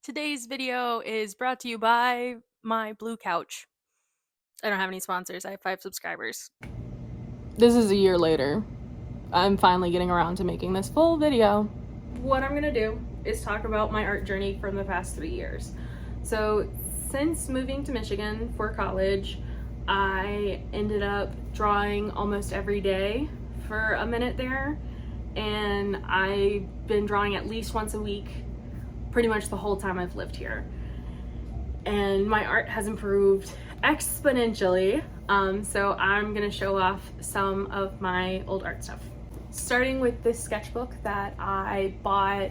Today's video is brought to you by my blue couch. I don't have any sponsors. I have 5 subscribers. This is a year later. I'm finally getting around to making this full video. What I'm gonna do is talk about my art journey from the past 3 years. So since moving to Michigan for college, I ended up drawing almost every day for a minute there, and I've been drawing at least once a week pretty much the whole time I've lived here. And my art has improved exponentially, so I'm gonna show off some of my old art stuff. Starting with this sketchbook that I bought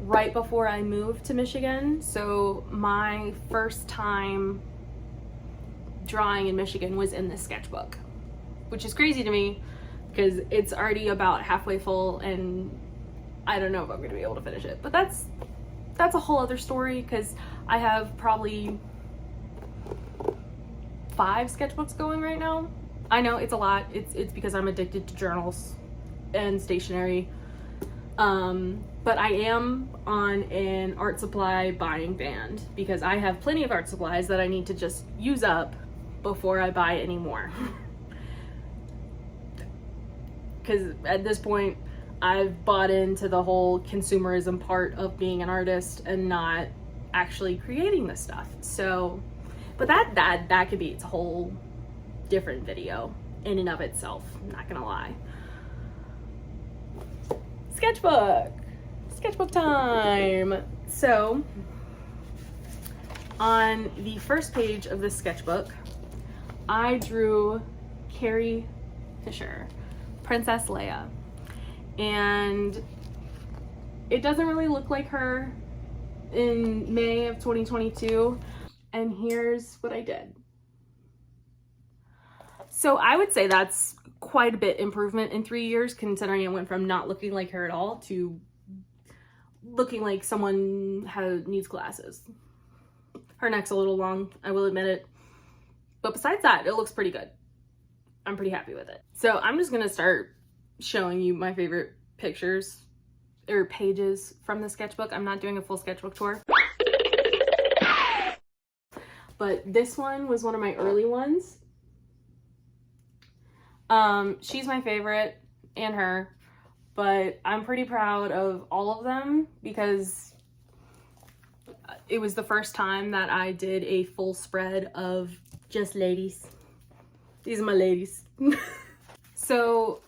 right before I moved to Michigan. So my first time drawing in Michigan was in this sketchbook, which is crazy to me because it's already about halfway full and I don't know if I'm gonna be able to finish it, but that's a whole other story because I have probably 5 sketchbooks going right now. I know it's a lot. It's because I'm addicted to journals and stationery. But I am on an art supply buying ban because I have plenty of art supplies that I need to just use up before I buy any more. Because at this point, I've bought into the whole consumerism part of being an artist and not actually creating this stuff. So, but that could be its whole different video in and of itself, I'm not gonna lie. Sketchbook time. So on the first page of this sketchbook, I drew Carrie Fisher, Princess Leia. And it doesn't really look like her in May of 2022. And here's what I did. So I would say that's quite a bit improvement in 3 years, considering it went from not looking like her at all to looking like someone needs glasses. Her neck's a little long, I will admit it. But besides that, it looks pretty good. I'm pretty happy with it. So I'm just gonna start showing you my favorite pictures or pages from the sketchbook. I'm not doing a full sketchbook tour, but this one was one of my early ones. She's my favorite, and her, but I'm pretty proud of all of them because it was the first time that I did a full spread of just ladies. These are my ladies. So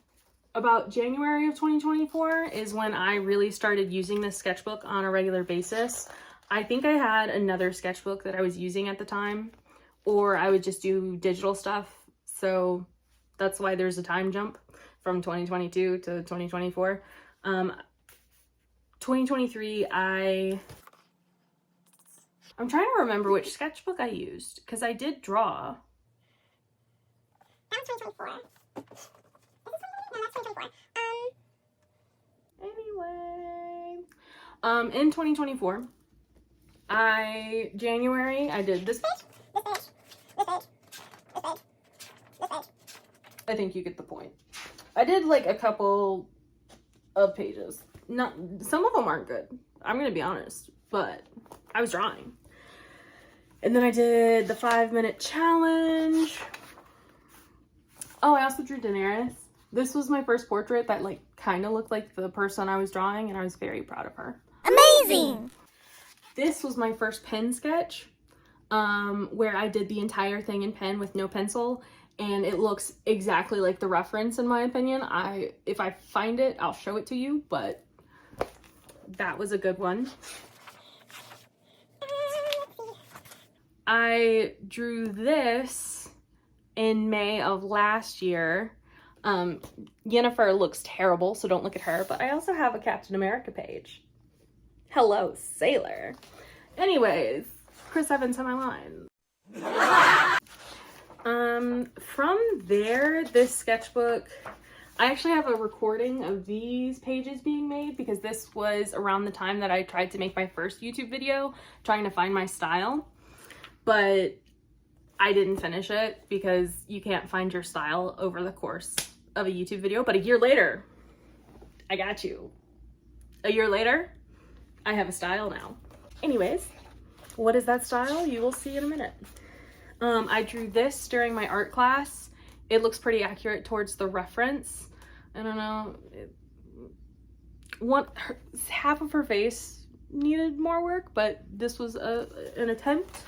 about January of 2024 is when I really started using this sketchbook on a regular basis. I think I had another sketchbook that I was using at the time, or I would just do digital stuff. So that's why there's a time jump from 2022 to 2024. 2023, I'm trying to remember which sketchbook I used because I did draw. That was 2024. No, that's 2024. Anyway, in 2024, January, I did this page. I think you get the point. I did like a couple of pages. Some of them aren't good, I'm gonna be honest, but I was drawing. And then I did the 5-minute challenge. Oh, I also drew Daenerys. This was my first portrait that like kind of looked like the person I was drawing, and I was very proud of her. Amazing! This was my first pen sketch, where I did the entire thing in pen with no pencil, and it looks exactly like the reference in my opinion. If I find it, I'll show it to you, but that was a good one. I drew this in May of last year. Yennefer looks terrible, so don't look at her, but I also have a Captain America page. Hello, sailor. Anyways, Chris Evans on my line. From there, this sketchbook, I actually have a recording of these pages being made because this was around the time that I tried to make my first YouTube video, trying to find my style, but I didn't finish it because you can't find your style over the course of a YouTube video. But a year later, I got you. A year later, I have a style now. Anyways, what is that style? You will see in a minute. I drew this during my art class. It looks pretty accurate towards the reference. I don't know. Half of her face needed more work, but this was an attempt.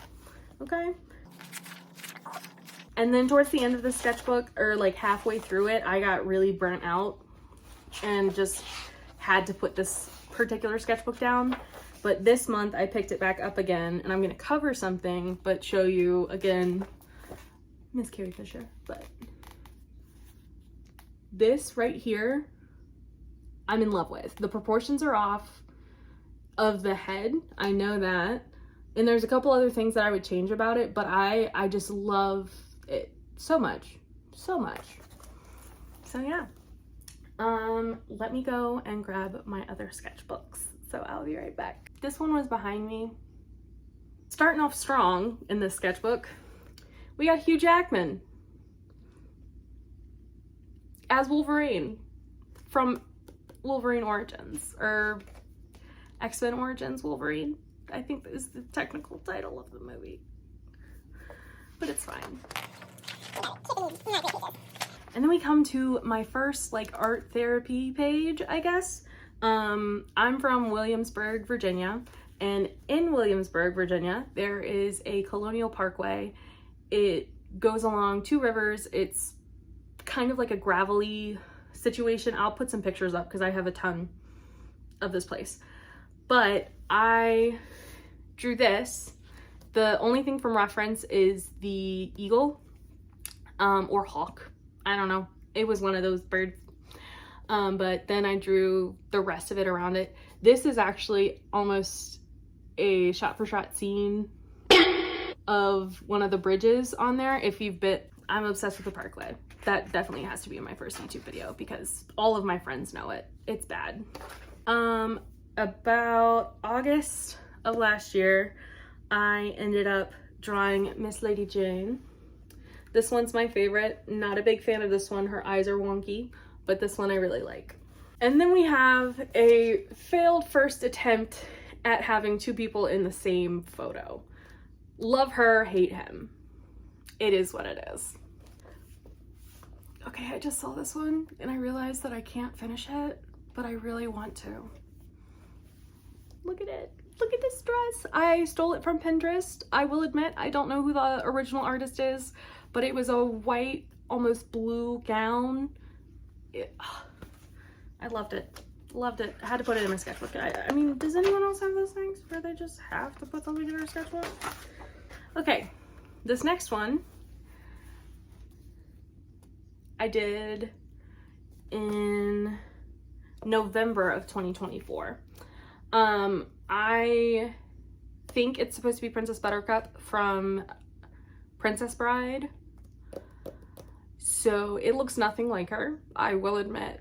Okay. And then towards the end of the sketchbook, or like halfway through it, I got really burnt out and just had to put this particular sketchbook down. But this month I picked it back up again, and I'm gonna cover something but show you again Miss Carrie Fisher. But this right here, I'm in love with. The proportions are off of the head, I know that. And there's a couple other things that I would change about it, but I just love it so much, so much. So yeah. Let me go and grab my other sketchbooks. So I'll be right back. This one was behind me. Starting off strong in this sketchbook, we got Hugh Jackman as Wolverine from Wolverine Origins, or X-Men Origins Wolverine. I think that is the technical title of the movie, but it's fine. And then we come to my first like art therapy page, I guess. I'm from Williamsburg, Virginia, and in Williamsburg, Virginia, there is a colonial parkway. It goes along two rivers. It's kind of like a gravelly situation. I'll put some pictures up because I have a ton of this place. But I drew this. The only thing from reference is the eagle, or hawk. I don't know. It was one of those birds. But then I drew the rest of it around it. This is actually almost a shot-for-shot scene of one of the bridges on there. If you've been, I'm obsessed with the parkway. That definitely has to be in my first YouTube video because all of my friends know it. It's bad. About August of last year, I ended up drawing Miss Lady Jane. This one's my favorite. Not a big fan of this one. Her eyes are wonky, but this one I really like. And then we have a failed first attempt at having two people in the same photo. Love her, hate him. It is what it is. Okay, I just saw this one and I realized that I can't finish it, but I really want to. Look at it. Look at this dress. I stole it from Pinterest. I will admit, I don't know who the original artist is, but it was a white, almost blue gown. I loved it. Loved it. I had to put it in my sketchbook. I mean, does anyone else have those things where they just have to put something in their sketchbook? Okay, this next one I did in November of 2024. I think it's supposed to be Princess Buttercup from Princess Bride. So it looks nothing like her, I will admit.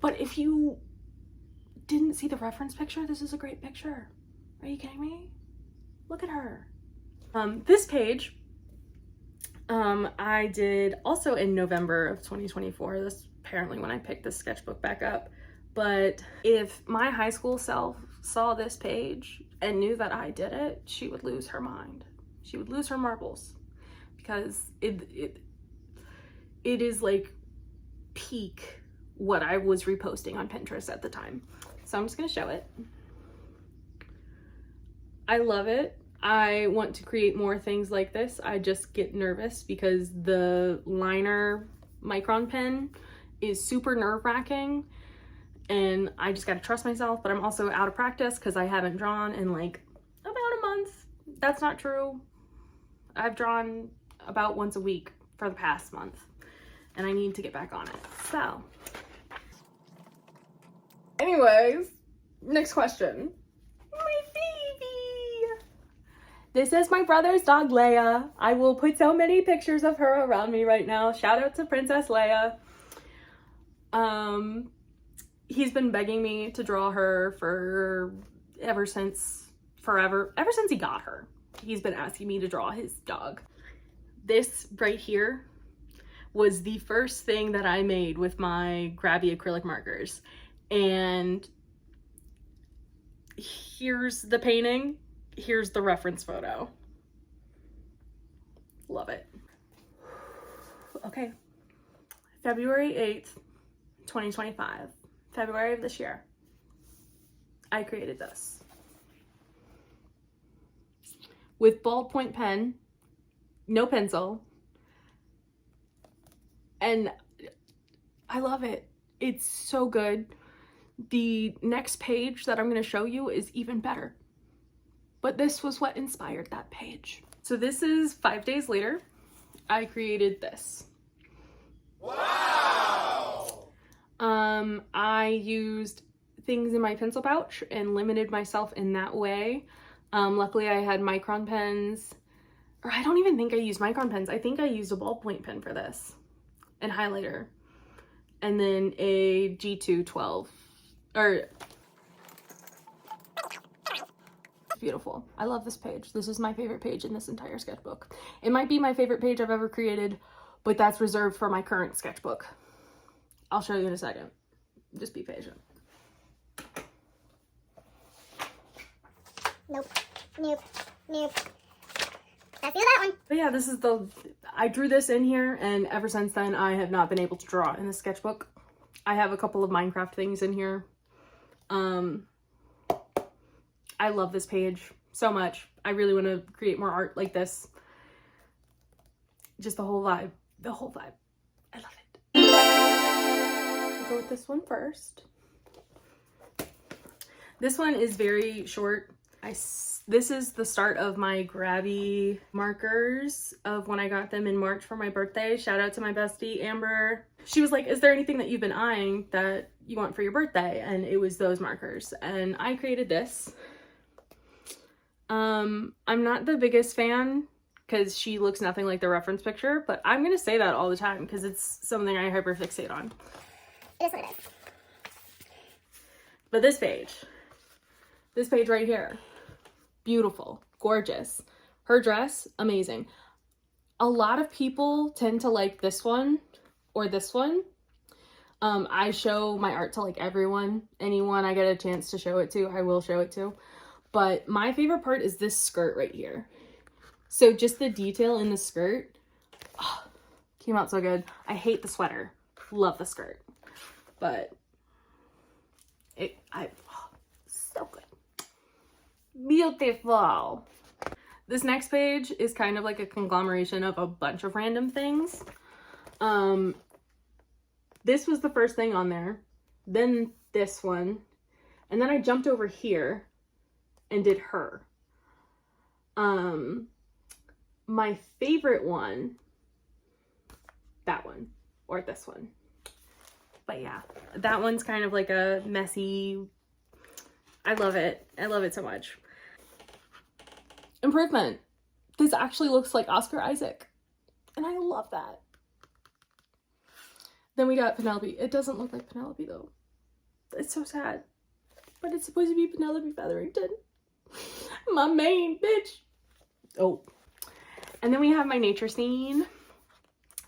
But if you didn't see the reference picture, this is a great picture. Are you kidding me? Look at her. This page, I did also in November of 2024. That's apparently when I picked this sketchbook back up. But if my high school self saw this page and knew that I did it, she would lose her mind. She would lose her marbles, because it is like peak what I was reposting on Pinterest at the time. So I'm just gonna show it. I love it. I want to create more things like this. I just get nervous because the liner micron pen is super nerve-wracking, and I just gotta trust myself, but I'm also out of practice because I haven't drawn in like about a month. That's not true. I've drawn about once a week for the past month, and I need to get back on it. So anyways, next question. My baby. This is my brother's dog, Leia. I will put so many pictures of her around me right now. Shout out to Princess Leia. He's been begging me to draw her for ever since he got her. He's been asking me to draw his dog. This right here was the first thing that I made with my grabby acrylic markers. And here's the painting, here's the reference photo. Love it. Okay, February 8th, 2025, February of this year, I created this. With ballpoint pen, no pencil, and I love it. It's so good. The next page that I'm going to show you is even better. But this was what inspired that page. So this is 5 days later. I created this. Wow! I used things in my pencil pouch and limited myself in that way. Luckily I had micron pens, or I don't even think I used micron pens. I think I used a ballpoint pen for this and highlighter, and then a G212, or it's beautiful. I love this page. This is my favorite page in this entire sketchbook. It might be my favorite page I've ever created, but that's reserved for my current sketchbook. I'll show you in a second. Just be patient. Nope. Nope. Nope. Let's do that one. But yeah, this is I drew this in here, and ever since then I have not been able to draw in the sketchbook. I have a couple of Minecraft things in here. I love this page so much. I really want to create more art like this. Just the whole vibe. The whole vibe. I love it. I'll go with this one first. This one is very short. This is the start of my grabby markers of when I got them in March for my birthday. Shout out to my bestie, Amber. She was like, is there anything that you've been eyeing that you want for your birthday? And it was those markers. And I created this. I'm not the biggest fan because she looks nothing like the reference picture, but I'm going to say that all the time because it's something I hyperfixate on. It is what it is. But this page right here, beautiful, gorgeous. Her dress, amazing. A lot of people tend to like this one or this one. I show my art to like everyone. Anyone I get a chance to show it to, I will show it to. But my favorite part is this skirt right here. So just the detail in the skirt, came out so good. I hate the sweater. Love the skirt. But so good. Beautiful. This next page is kind of like a conglomeration of a bunch of random things. This was the first thing on there, then this one, and then I jumped over here and did her. My favorite one, that one, or this one. But yeah, that one's kind of like a messy, I love it. I love it so much. Improvement. This actually looks like Oscar Isaac, and I love that. Then we got Penelope. It doesn't look like Penelope though. It's so sad. But it's supposed to be Penelope Featherington. My main bitch. Oh. And then we have my nature scene.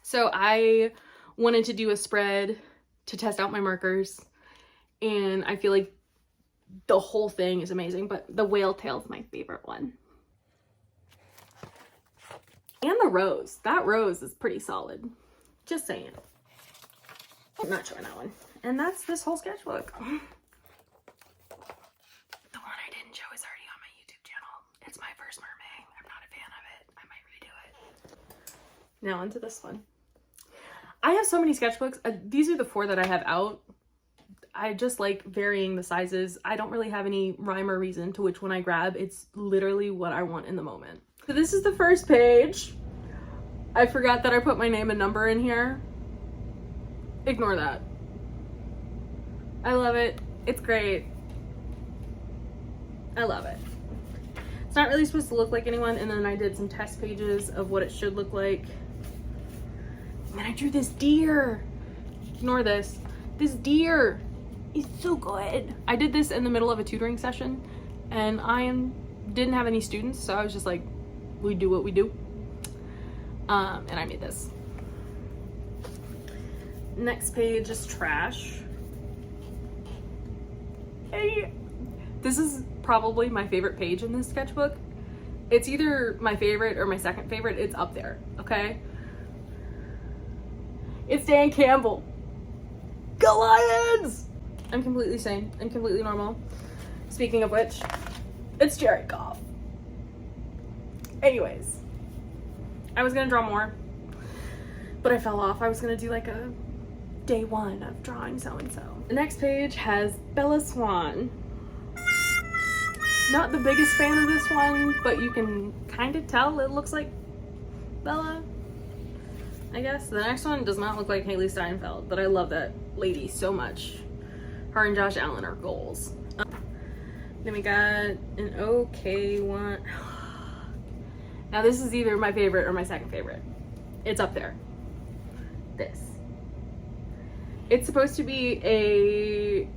So I wanted to do a spread to test out my markers. And I feel like the whole thing is amazing. But the whale tail is my favorite one. And the rose. That rose is pretty solid. Just saying. I'm not showing that one. And that's this whole sketchbook. The one I didn't show is already on my YouTube channel. It's my first mermaid. I'm not a fan of it. I might redo it. Now onto this one. I have so many sketchbooks. These are the 4 that I have out. I just like varying the sizes. I don't really have any rhyme or reason to which one I grab. It's literally what I want in the moment. So this is the first page. I forgot that I put my name and number in here. Ignore that. I love it. It's great. I love it. It's not really supposed to look like anyone, and then I did some test pages of what it should look like. And then I drew this deer. Ignore this. This deer is so good. I did this in the middle of a tutoring session, and didn't have any students, so I was just like, we do what we do. And I made this. Next page is trash. Hey, this is probably my favorite page in this sketchbook. It's either my favorite or my second favorite. It's up there, okay? It's Dan Campbell. Go Lions! I'm completely sane and completely normal. Speaking of which, it's Jared Goff. Anyways, I was gonna draw more, but I fell off. I was gonna do like a day one of drawing so-and-so. The next page has Bella Swan. Not the biggest fan of this one, but you can kind of tell it looks like Bella, I guess. The next one does not look like Haley Steinfeld, but I love that lady so much. Her and Josh Allen are goals. Then we got an okay one. Now this is either my favorite or my second favorite. It's up there. This. It's supposed to be a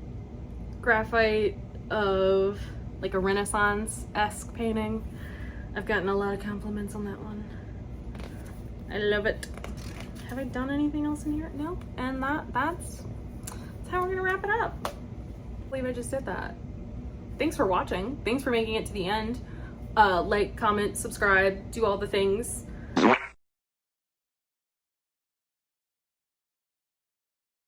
graphite of like a Renaissance-esque painting. I've gotten a lot of compliments on that one. I love it. Have I done anything else in here? No. And that's how we're gonna wrap it up. I believe I just did that. Thanks for watching. Thanks for making it to the end. Like, comment, subscribe, do all the things.